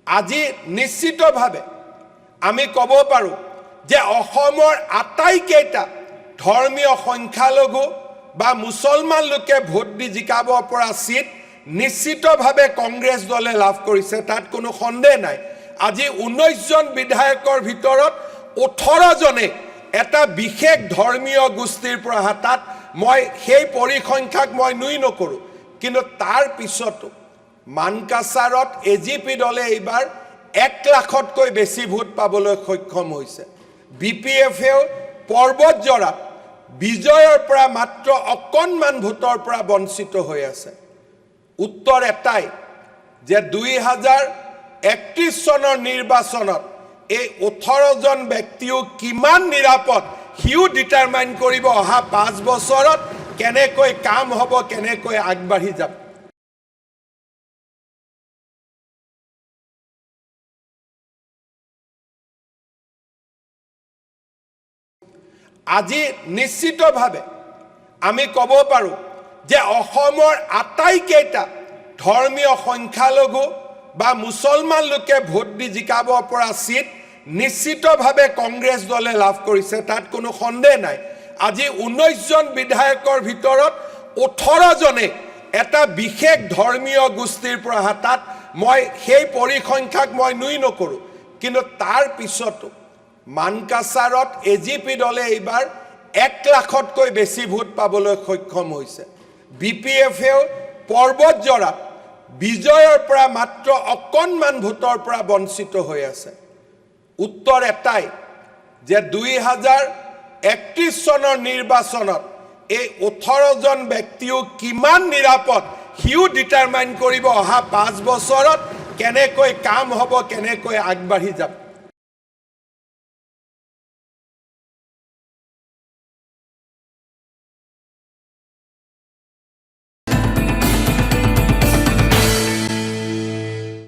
আজি নিশ্চিতভাৱে আমি ক'ব পাৰোঁ যে অসমৰ আটাইকেইটা ধৰ্মীয় সংখ্যালঘু বা মুছলমান লোকে ভোট দি জিকাব পৰা সিট নিশ্চিতভাৱে কংগ্ৰেছ দলে লাভ কৰিছে, তাত কোনো সন্দেহ নাই। আজি 19 জন বিধায়কৰ ভিতৰত 18 জনে এটা বিশেষ ধৰ্মীয় গোষ্ঠীৰ পৰা অহা। তাত মই সেই পৰিসংখ্যাক মই নুই নকৰোঁ, কিন্তু তাৰ পিছতো মানকাছাৰত এজিপি দলে এইবাৰ 1 লাখতকৈ বেছি ভোট পাবলৈ সক্ষম হৈছে। বিপিএফেও পৰ্বতজৰাত বিজয়ৰ পৰা মাত্ৰ অকণমান ভোটৰ পৰা বঞ্চিত হৈ আছে। উত্তৰ এটাই যে 2031 চনৰ নিৰ্বাচনত এই 18 জন ব্যক্তিও কিমান নিৰাপদ সিও ডিটাৰমাইন কৰিব অহা 5 বছৰত কেনেকৈ কাম হ'ব, কেনেকৈ আগবাঢ়ি যাব। আজি নিশ্চিতভাৱে আমি ক'ব পাৰোঁ যে অসমৰ আটাইকেইটা ধৰ্মীয় সংখ্যালঘু বা মুছলমান লোকে ভোট দি জিকাব পৰা সিট নিশ্চিতভাৱে কংগ্ৰেছ দলে লাভ কৰিছে, তাত কোনো সন্দেহ নাই। আজি 19 জন বিধায়কৰ ভিতৰত 18 জনে এটা বিশেষ ধৰ্মীয় গোষ্ঠীৰ পৰা অহা। তাত মই সেই পৰিসংখ্যাক মই নুই নকৰোঁ, কিন্তু তাৰ পিছতো মানকাছাৰত এজিপি দলে এইবাৰ 1 লাখতকৈ বেছি ভোট পাবলৈ সক্ষম হৈছে। বিপিএফেও পৰ্বতজৰাত বিজয়ৰ পৰা মাত্ৰ অকণমান ভোটৰ পৰা বঞ্চিত হৈ আছে। উত্তৰ এটাই যে 2031 চনৰ নিৰ্বাচনত এই 18 জন ব্যক্তিও কিমান নিৰাপদ সিও ডিটাৰমাইন কৰিব অহা 5 বছৰত কেনেকৈ কাম হ'ব, কেনেকৈ আগবাঢ়ি যাব।